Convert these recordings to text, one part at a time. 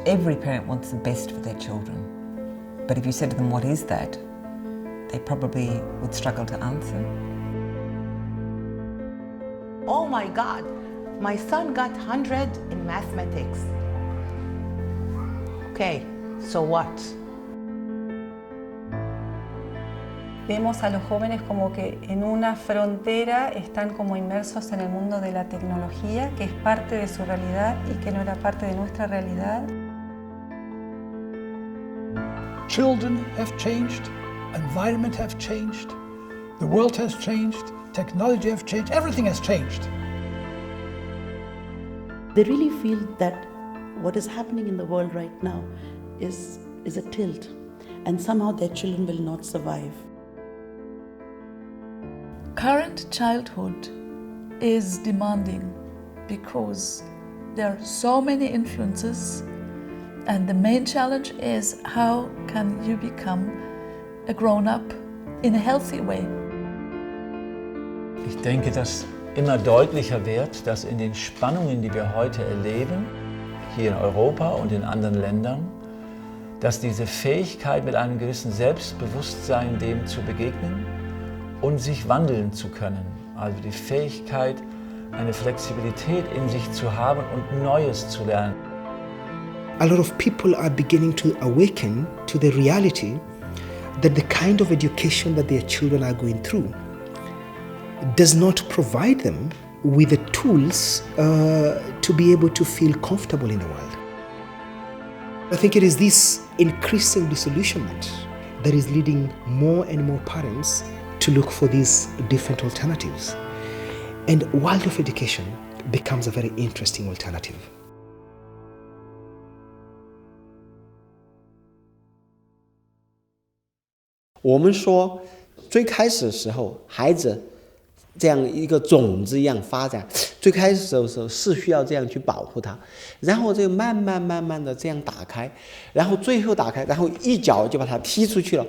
Every parent wants the best for their children. But if you said to them, what is that? They probably would struggle to answer. Oh my God, my son got 100 in mathematics. Okay, so what? Vemos a los jóvenes como que en una frontera están como inmersos en el mundo de la tecnología, que es parte de su realidad y que no era parte de nuestra realidad. Children have changed, environment have changed, the world has changed, technology has changed, everything has changed. They really feel that what is happening in the world right now is a tilt, and somehow their children will not survive. Current childhood is demanding because there are so many influences, and the main challenge is how can you become a grown-up in a healthy way. Ich denke, dass immer deutlicher wird, dass in den Spannungen, die wir heute erleben, hier in Europa und in anderen Ländern, dass diese Fähigkeit mit einem gewissen Selbstbewusstsein dem zu begegnen und sich wandeln zu können, also die Fähigkeit, eine Flexibilität in sich zu haben und Neues zu lernen. A lot of people are beginning to awaken to the reality that the kind of education that their children are going through does not provide them with the tools to be able to feel comfortable in the world. I think it is this increasing disillusionment that is leading more and more parents to look for these different alternatives. And Waldorf education becomes a very interesting alternative.我们说，最开始的时候，孩子这样一个种子一样发展，最开始的时候是需要这样去保护它，然后这个慢慢的这样打开，然后最后打开，然后一脚就把它踢出去了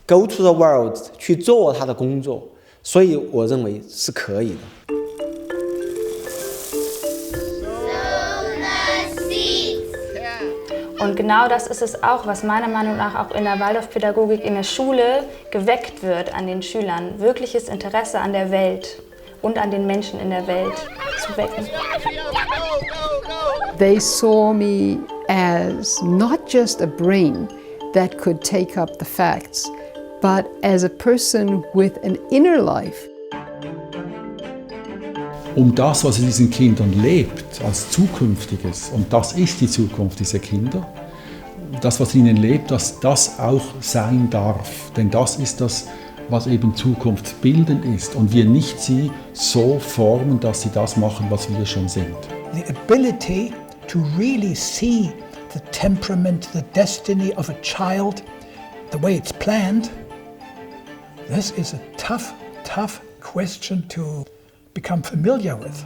，go to the world 去做他的工作，所以我认为是可以的。Und genau das ist es auch, was meiner Meinung nach auch in der Waldorfpädagogik in der Schule geweckt wird an den Schülern. Wirkliches Interesse an der Welt und an den Menschen in der Welt zu wecken. They saw me as not just a brain that could take up the facts, but as a person with an inner life. Das, was in diesen Kindern lebt, als Zukünftiges, und das ist die Zukunft dieser Kinder, das, was in ihnen lebt, dass das auch sein darf. Denn das ist das, was eben zukunftsbildend ist. Und wir nicht sie so formen, dass sie das machen, was wir schon sind. The ability to really see the temperament, the destiny of a child, the way it's planned, this is a tough question to become familiar with.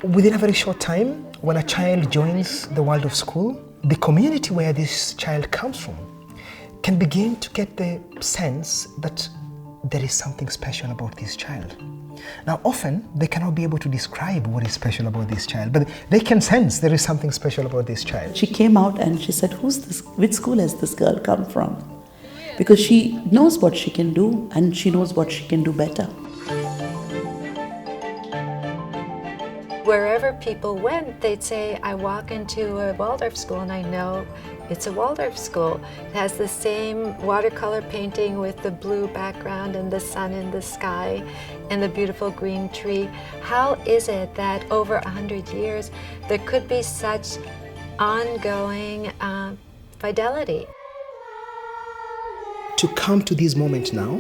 Within a very short time, when a child joins the Waldorf school, the community where this child comes from can begin to get the sense that there is something special about this child. Now, often they cannot be able to describe what is special about this child, but they can sense there is something special about this child. She came out and she said, "Who's this? Which school has this girl come from?" Because she knows what she can do and she knows what she can do better. Wherever people went, they'd say, I walk into a Waldorf school and I know it's a Waldorf school. It has the same watercolor painting with the blue background and the sun in the sky and the beautiful green tree. How is it that over 100 years there could be such ongoing fidelity? To come to this moment now,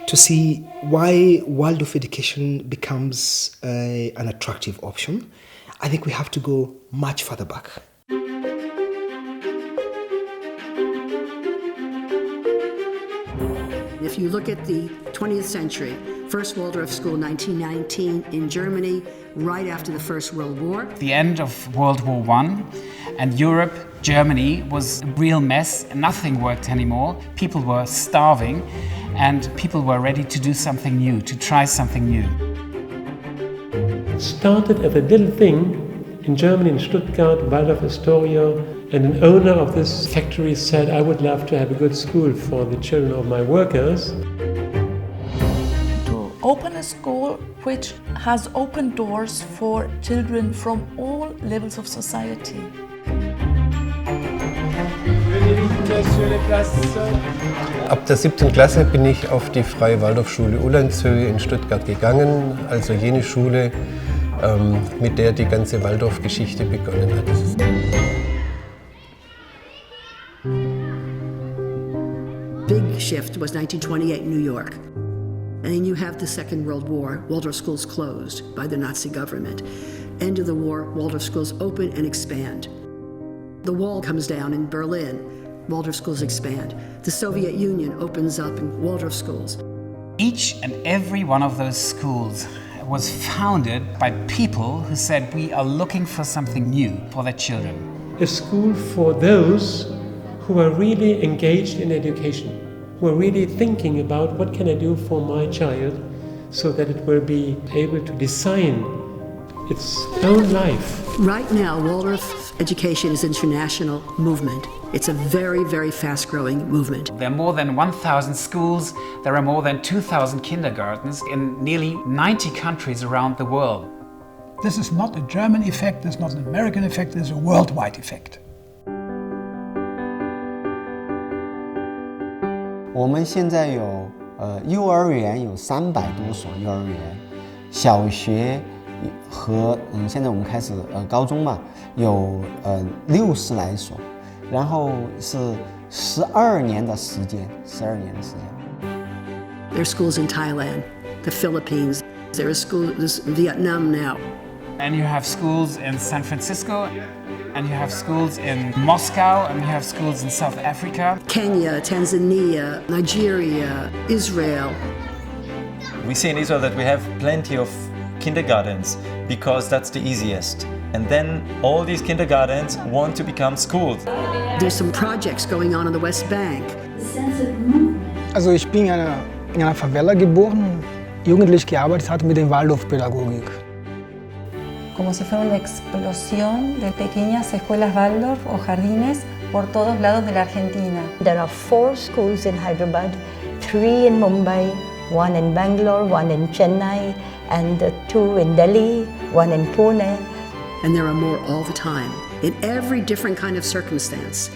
to see why Waldorf education becomes an attractive option, I think we have to go much further back. If you look at the 20th century, first Waldorf school, 1919 in Germany, right after the First World War. The end of World War I, and Europe, Germany was a real mess. Nothing worked anymore. People were starving, and people were ready to do something new, to try something new. It started as a little thing in Germany, in Stuttgart, Waldorf Astoria, and an owner of this factory said, I would love to have a good school for the children of my workers. To open a school which has open doors for children from all levels of society. Ab der 7. Klasse bin ich auf die Freie Waldorfschule Ullernshöhe in Stuttgart gegangen, also jene Schule, mit der die ganze Waldorf-Geschichte begonnen hat. Big shift was 1928 in New York. And then you have the Second World War, Waldorf schools closed by the Nazi government. End of the war, Waldorf schools open and expand. The wall comes down in Berlin, Waldorf schools expand. The Soviet Union opens up in Waldorf schools. Each and every one of those schools was founded by people who said, we are looking for something new for their children. A school for those who are really engaged in education, who are really thinking about what can I do for my child so that it will be able to design its own life. Right now, Waldorf education is an international movement. It's a very, very fast-growing movement. There are more than 1,000 schools, there are more than 2,000 kindergartens in nearly 90 countries around the world. This is not a German effect, this is not an American effect, this is a worldwide effect. 我们现在有幼儿园有300多所幼儿园，小学和现在我们开始高中嘛，有60来所，然后是12年的时间，12年的时间。There are schools in Thailand, the Philippines. There are schools in Vietnam now. And you have schools in San Francisco, and you have schools in Moscow, and you have schools in South Africa. Kenya, Tanzania, Nigeria, Israel. We see in Israel that we have plenty of kindergartens because that's the easiest. And then all these kindergartens want to become schools. There's some projects going on the West Bank. Also ich bin in einer Favela geboren, jugendlich gearbeitet hatte mit der Waldorfpädagogik. Como si fuera una explosión de pequeñas escuelas Waldorf o jardines por todos lados de la Argentina. There are 4 schools in Hyderabad, 3 in Mumbai, 1 in Bangalore, 1 in Chennai, and 2 in Delhi, 1 in Pune. And there are more all the time, in every different kind of circumstance.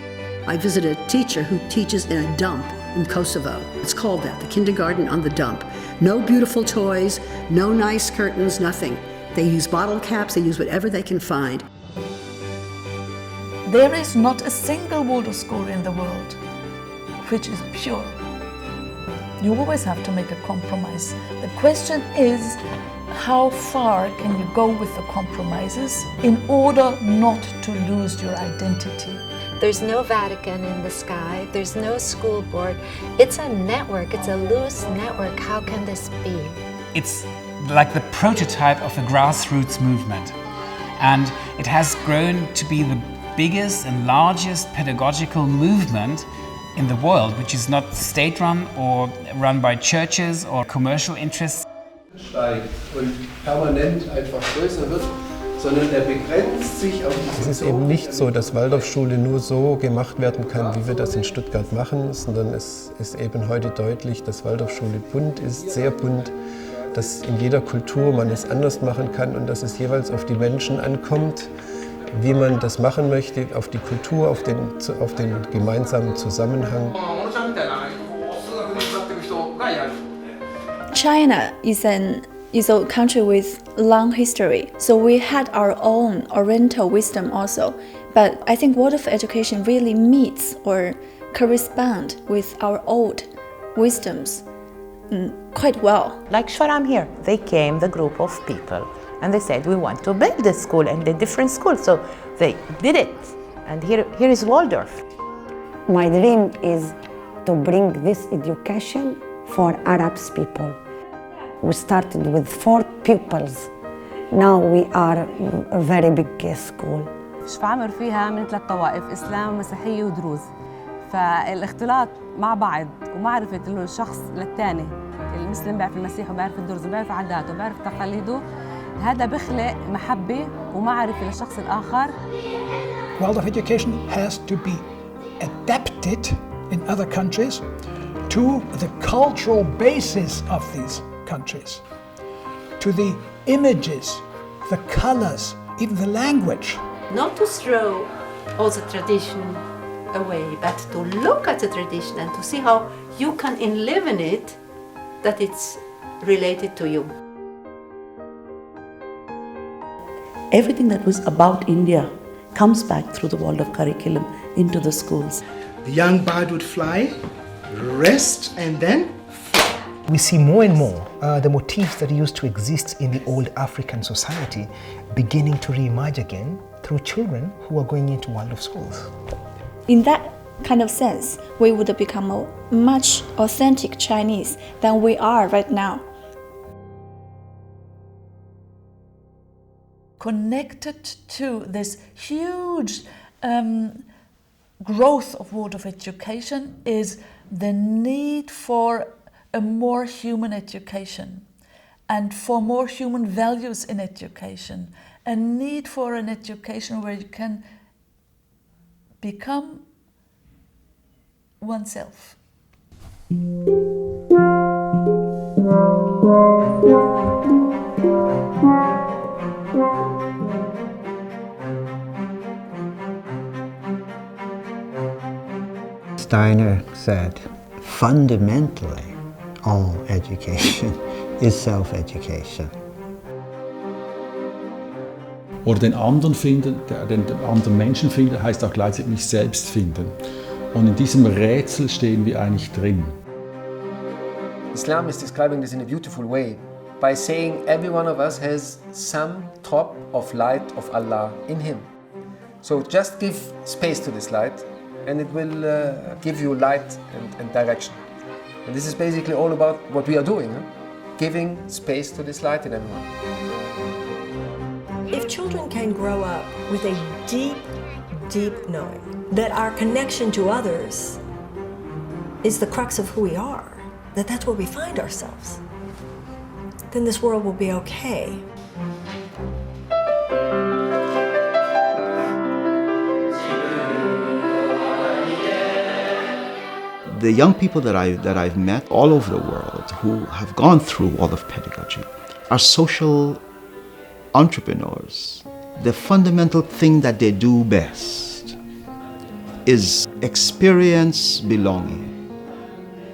I visited a teacher who teaches in a dump in Kosovo. It's called that, the kindergarten on the dump. No beautiful toys, no nice curtains, nothing. They use bottle caps, they use whatever they can find. There is not a single Waldorf school in the world which is pure. You always have to make a compromise. The question is, how far can you go with the compromises in order not to lose your identity? There's no Vatican in the sky, there's no school board. It's a network, it's a loose network. How can this be? It's like the prototype of the grassroots movement. And it has grown to be the biggest and largest pedagogical movement in the world, which is not state-run or run by churches or commercial interests. Steigt und permanent einfach größer wird, sondern der begrenzt sich auf diese. Es ist eben nicht so, dass Waldorfschule nur so gemacht werden kann, wie wir das in Stuttgart machen, sondern es ist eben heute deutlich, dass Waldorfschule bunt ist, sehr bunt, dass in jeder Kultur man es anders machen kann und dass es jeweils auf die Menschen ankommt, wie man das machen möchte, auf die Kultur, auf den gemeinsamen Zusammenhang. China is a country with long history, so we had our own Oriental wisdom also. But I think Waldorf education really meets or corresponds with our old wisdoms quite well. Like Shwaram here, they came, the group of people, and they said, we want to build this school and a different school. So they did it. And here is Waldorf. My dream is to bring this education for Arab people. We started with 4 pupils. Now we are a very big school. شفعمر فيها من 3 طوائف، إسلام مسيحية ودروز. فالاختلاط مع بعض ومعرفة الشخص للثاني، المسلم بيعرف المسيح وبيعرف الدرز وبيعرف عاداته وبيعرف تقاليده، هذا بخلق محبة ومعرفة للشخص الآخر. Waldorf education has to be adapted in other countries to the cultural basis of these countries, to the images, the colors, even the language. Not to throw all the tradition away, but to look at the tradition and to see how you can live in it, that it's related to you. Everything that was about India comes back through the Waldorf curriculum into the schools. The young bird would fly, rest, and then fly. We see more and more the motifs that used to exist in the old African society beginning to re-emerge again through children who are going into Waldorf schools. In that kind of sense, we would become a much authentic Chinese than we are right now. Connected to this huge growth of Waldorf education is the need for a more human education and for more human values in education, a need for an education where you can become oneself. Steiner said, fundamentally, all education is self-education. Oder den anderen finden, den anderen Menschen finden, heißt auch gleichzeitig mich selbst finden. Und in diesem Rätsel stehen wir eigentlich drin. Islam is describing this in a beautiful way by saying every one of us has some drop of light of Allah in him. So just give space to this light and it will give you light and direction. And this is basically all about what we are doing, giving space to this light in everyone. If children can grow up with a deep, deep knowing that our connection to others is the crux of who we are, that that's where we find ourselves, then this world will be okay. The young people that I've met all over the world who have gone through Waldorf pedagogy are social entrepreneurs. The fundamental thing that they do best is experience belonging.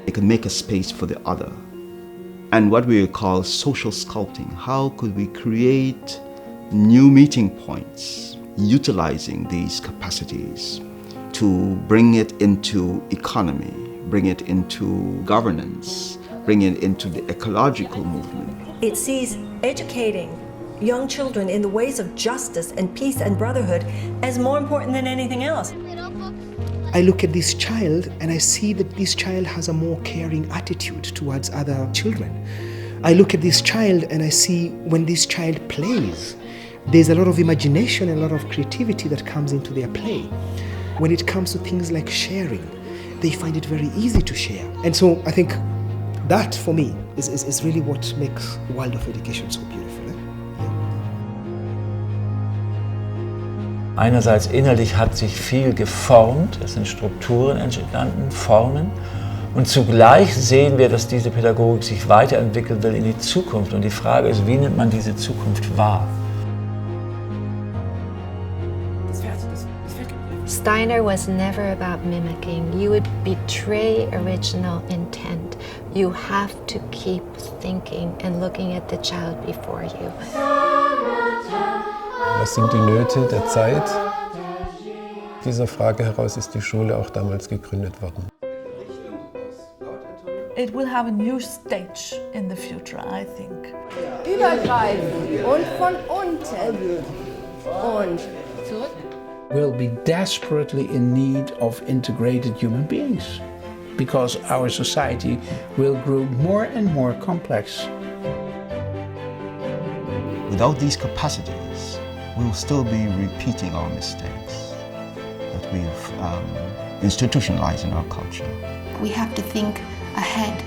They can make a space for the other. And what we call social sculpting. How could we create new meeting points utilizing these capacities to bring it into economy, bring it into governance, bring it into the ecological movement. It sees educating young children in the ways of justice and peace and brotherhood as more important than anything else. I look at this child and I see that this child has a more caring attitude towards other children. I look at this child and I see when this child plays, there's a lot of imagination and a lot of creativity that comes into their play. When it comes to things like sharing, they find it very easy to share. And so I think that for me is really what makes Waldorf education so beautiful. Einerseits innerlich hat sich viel geformt, es sind Strukturen entstanden, Formen. Und zugleich sehen wir, dass diese Pädagogik sich weiterentwickeln will in die Zukunft. Und die Frage ist, wie nimmt man diese Zukunft wahr? Steiner was never about mimicking. You would betray original intent. You have to keep thinking and looking at the child before you. Was sind die Nöte der Zeit? Dieser Frage heraus ist die Schule auch damals gegründet worden. It will have a new stage in the future, I think. Übergreifend und von unten und zurück. We'll be desperately in need of integrated human beings because our society will grow more and more complex. Without these capacities, we will still be repeating our mistakes that we've institutionalized in our culture. We have to think ahead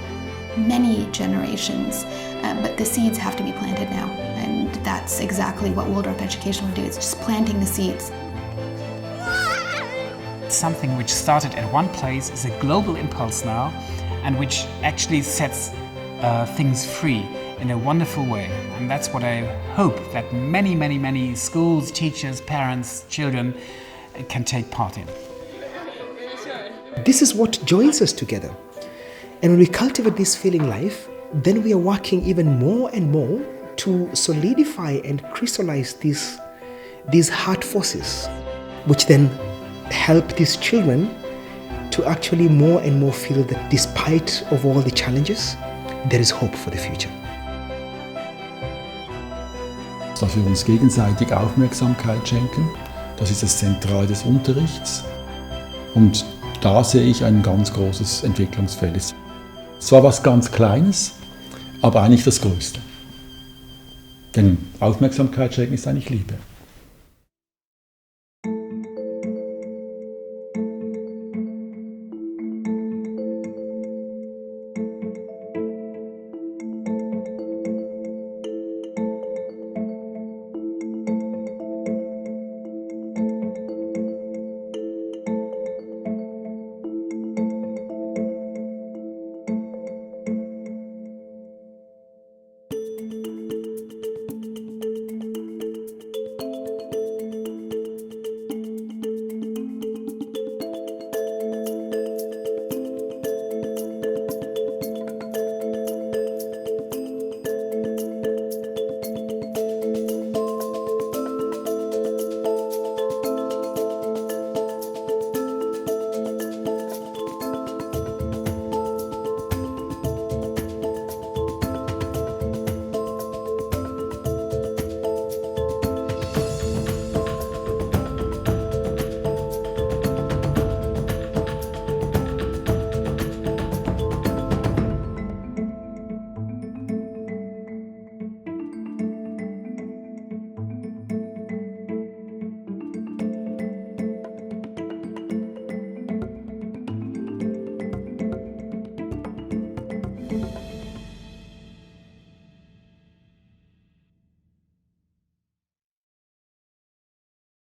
many generations, but the seeds have to be planted now. And And that's exactly what Waldorf education would do. It's just planting the seeds. Something which started at one place is a global impulse now, and which actually sets things free in a wonderful way. And that's what I hope that many schools, teachers, parents, children can take part in. This is what joins us together. And when we cultivate this feeling life, then we are working even more and more to solidify and crystallize these heart forces, which then help these children to actually more and more feel that despite of all the challenges, there is hope for the future. Dass wir uns gegenseitig Aufmerksamkeit schenken, das ist das Zentrale des Unterrichts. Und da sehe ich ein ganz großes Entwicklungsfeld. Es war was ganz Kleines, aber eigentlich das Größte. Denn Aufmerksamkeit schenken ist eigentlich Liebe.